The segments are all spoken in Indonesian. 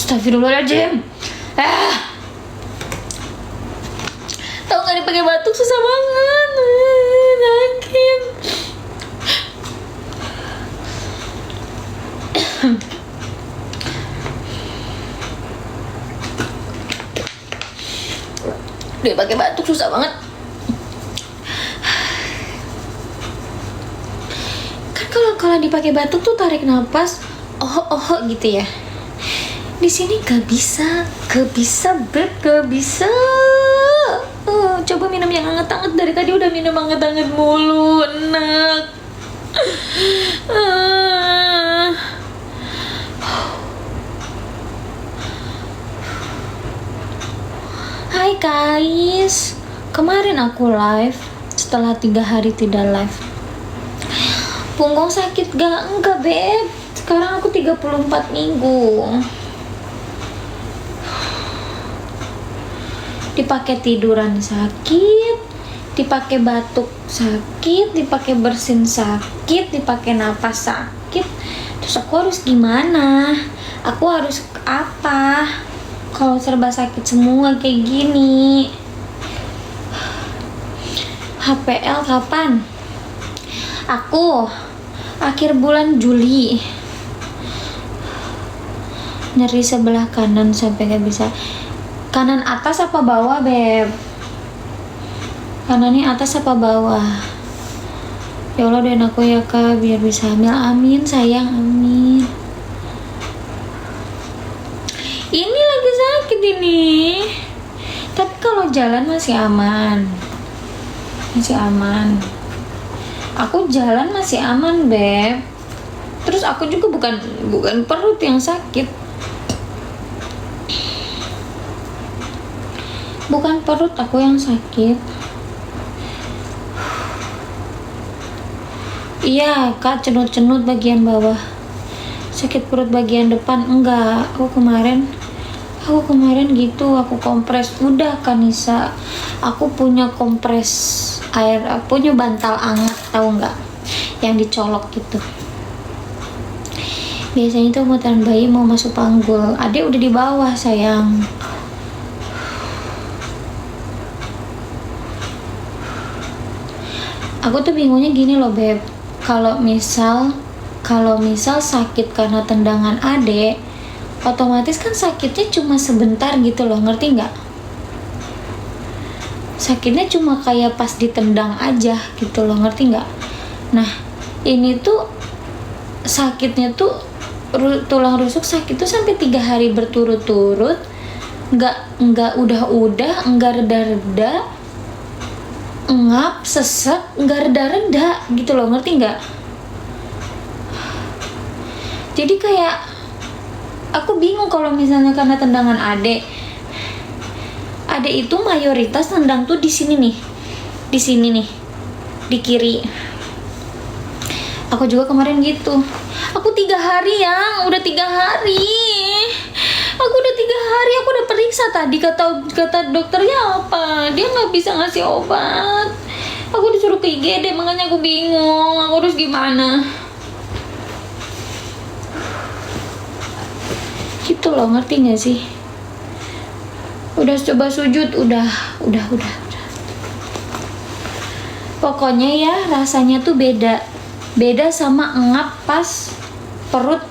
Astagfirullahaladzim. Tahu nggak dipakai batuk susah banget, sakit. Dia pakai batuk susah banget. Kan kalau dipakai batuk tuh tarik nafas, gitu ya. Di sini gak bisa beb, gak bisa. Coba minum yang hangat-hangat, dari tadi udah minum hangat-hangat mulu, enak. Hai guys, kemarin aku live setelah 3 hari tidak live. Punggung sakit gak? Enggak beb, sekarang aku 34 minggu. Dipakai tiduran sakit, dipakai batuk sakit, dipakai bersin sakit, dipakai napas sakit. Terus aku harus gimana? Aku harus apa kalau serba sakit semua kayak gini? HPL kapan? Aku akhir bulan Juli. Nyeri sebelah kanan sampai gak bisa. Kanan atas apa bawah beb? Kanannya atas apa bawah? Ya Allah, doain aku ya kak biar bisa hamil. Amin sayang, amin. Ini lagi sakit ini, tapi kalau jalan masih aman. Masih aman. Aku jalan masih aman beb. Terus aku juga bukan perut yang sakit. Bukan perut aku yang sakit. Iya kak, cenut-cenut bagian bawah. Sakit perut bagian depan enggak. Aku kemarin gitu, aku kompres. Udah Kanisa, aku punya kompres air, punya bantal hangat, tahu nggak? Yang dicolok gitu. Biasanya itu umutan bayi mau masuk panggul. Adek udah di bawah sayang. Aku tuh bingungnya gini loh beb, kalau misal sakit karena tendangan adek, otomatis kan sakitnya cuma sebentar gitu loh, ngerti nggak? Sakitnya cuma kayak pas ditendang aja gitu loh, ngerti nggak? Nah ini tuh sakitnya tuh tulang rusuk sakit tuh sampai 3 hari berturut-turut, nggak udah nggak reda-reda, ngap, sesek, nggak reda-reda gitu loh, ngerti nggak? Jadi kayak aku bingung kalau misalnya karena tendangan adek itu mayoritas tendang tuh di sini nih, di kiri. Aku juga kemarin gitu. Aku 3 hari yang udah 3 hari. Aku udah periksa tadi, kata dokternya apa? Dia nggak bisa ngasih obat. Aku disuruh ke IGD, makanya aku bingung. Aku harus gimana? Gitu loh, ngerti nggak sih? Udah coba sujud, udah. Pokoknya ya rasanya tuh beda sama ngap pas perut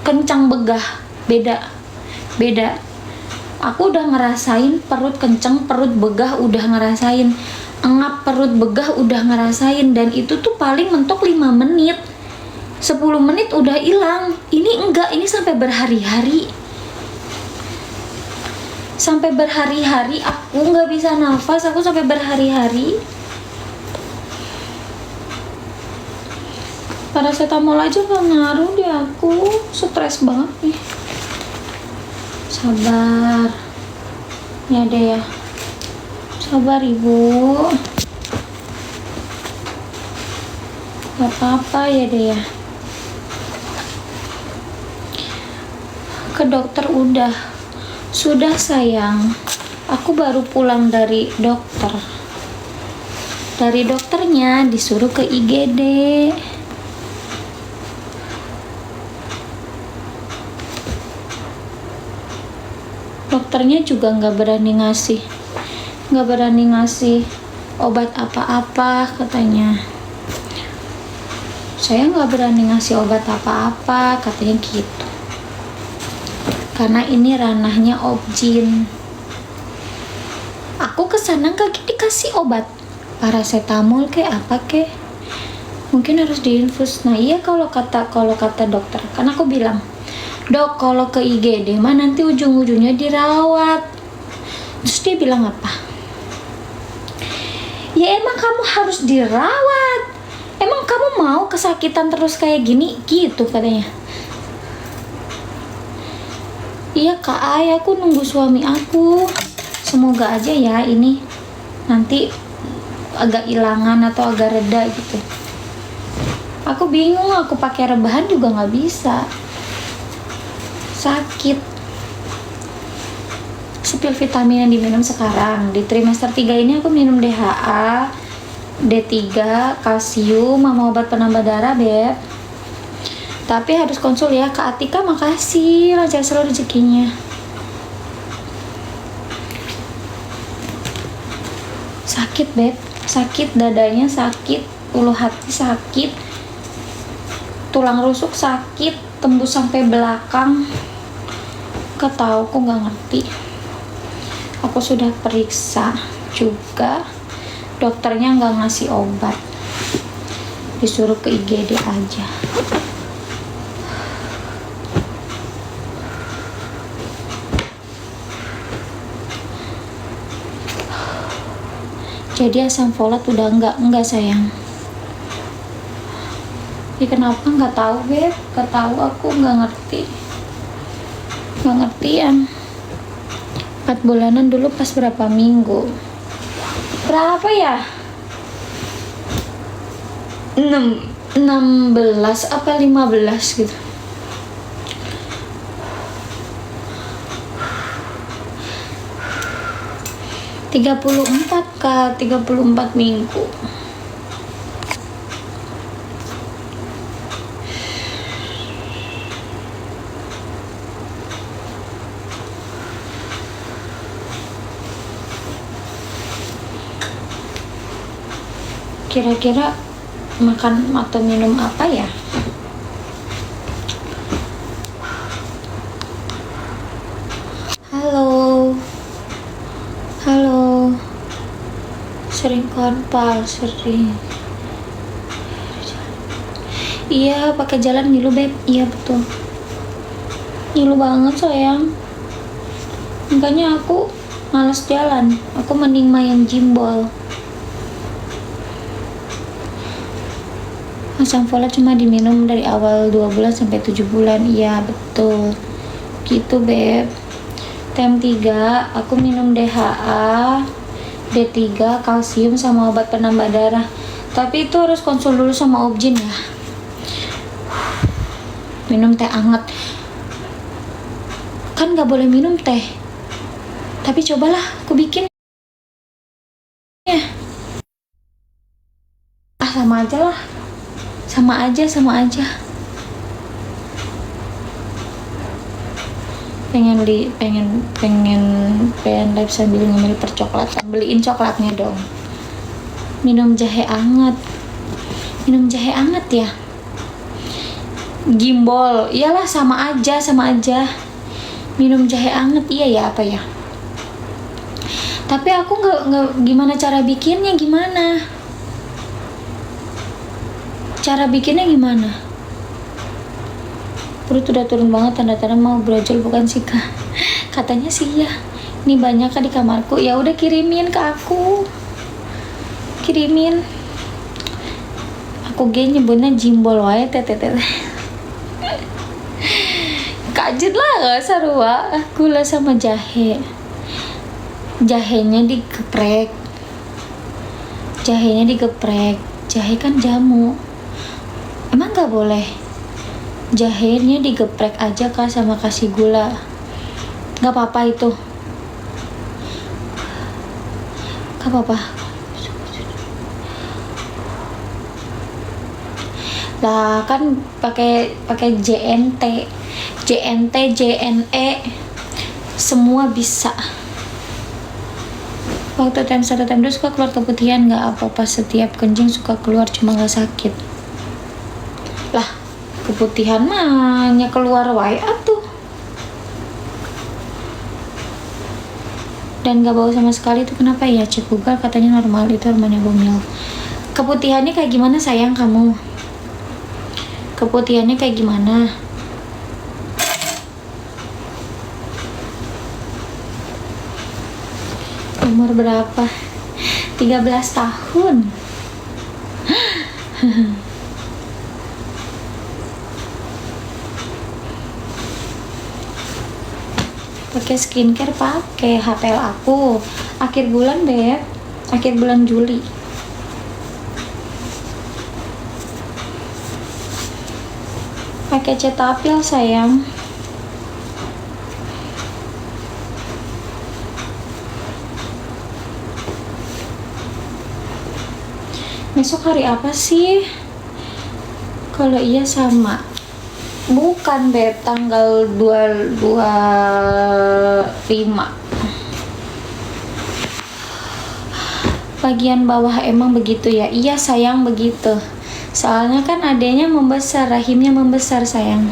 kencang begah, beda. Aku udah ngerasain perut kencang, perut begah udah ngerasain, ngap perut begah udah ngerasain, dan itu tuh paling mentok 5 menit 10 menit udah hilang. Ini enggak, ini sampai berhari-hari aku nggak bisa nafas, aku sampai berhari-hari. Paracetamol aja gak ngaruh di aku, stres banget nih. Sabar ya deh ya, sabar ibu, gak apa-apa ya deh ya. Ke dokter sudah sayang, aku baru pulang dari dokter. Dari dokternya disuruh ke IGD. Dokternya juga nggak berani ngasih obat apa-apa katanya. Saya nggak berani ngasih obat apa-apa katanya gitu, karena ini ranahnya objin. Aku kesana nggak dikasih obat paracetamol kayak apa kek, mungkin harus diinfus. Nah iya, kalau kata dokter, kan aku bilang, dok kalau ke IGD mah nanti ujung-ujungnya dirawat. Terus dia bilang apa? Ya emang kamu harus dirawat, emang kamu mau kesakitan terus kayak gini gitu katanya. Iya kak Ay, aku nunggu suami aku, semoga aja ya ini nanti agak ilangan atau agak reda gitu. Aku bingung, aku pakai rebahan juga nggak bisa, sakit. Pil vitamin yang diminum sekarang di trimester 3 ini aku minum DHA, D3, kalsium, sama obat penambah darah beb. Tapi harus konsul ya Kak Atika, makasih, lancar selalu rezekinya. Sakit beb, sakit dadanya, sakit ulu hati, sakit tulang rusuk, sakit tembus sampai belakang. Gak tahu, aku nggak ngerti. Aku sudah periksa juga, dokternya nggak ngasih obat, disuruh ke IGD aja. Jadi asam folat udah enggak sayang. Ya kenapa nggak tahu beb, nggak tahu, aku nggak ngerti ya. 4 bulanan dulu pas berapa minggu? Berapa ya? 16 apa 15 gitu. Kak, 34 minggu. Kira-kira makan atau minum apa ya? Halo, sering konpal, sering. Iya, pakai jalan ngilu beb. Iya betul, ngilu banget sayang. Makanya aku males jalan, aku mending main gimbal. Asam folat cuma diminum dari awal 2 bulan sampai 7 bulan. Iya betul gitu beb. Tem 3 aku minum DHA, D3, kalsium, sama obat penambah darah. Tapi itu harus konsul dulu sama objin ya. Minum teh anget, kan gak boleh minum teh, tapi cobalah aku bikin ya. Sama aja lah, sama aja. pengen live sambil ngemil percoklatan. Beliin coklatnya dong. Minum jahe anget ya. Gimbal, iyalah sama aja. Minum jahe anget, iya ya apa ya. Tapi aku nggak gimana cara bikinnya, cara bikinnya gimana? Perut udah turun banget, tanda-tanda mau brojol bukan sih kak? Katanya sih ya. Ini banyak kak di kamarku. Ya udah kirimin ke aku. Aku nyebutnya jimbol wae teteh. Kajet lah, gak sarua. Gula sama jahe. Jahenya digeprek. Jahe kan jamu. Emang gak boleh? Jahenya digeprek aja kak sama kasih gula. Gak apa-apa itu. Gak apa-apa. Lah kan pakai JNE semua bisa. Waktu time 1 time 2 suka keluar keputihan, nggak apa, pas setiap kencing suka keluar, cuma nggak sakit. Lah, keputihan mah nya keluar wae atuh. Dan nggak bau sama sekali, itu kenapa ya? Cek Google, katanya normal, itu hormonnya Bumil. Keputihannya kayak gimana sayang kamu? Keputihannya kayak gimana? Umur berapa? 13 tahun. Pakai skincare, pakai HPL aku. Akhir bulan, Beb. Akhir bulan Juli. Pakai Cetaphil sayang. Besok hari apa sih? Kalau iya sama. Bukan, Beb, tanggal 25. Bagian bawah emang begitu ya? Iya sayang, begitu. Soalnya kan adanya membesar, rahimnya membesar sayang.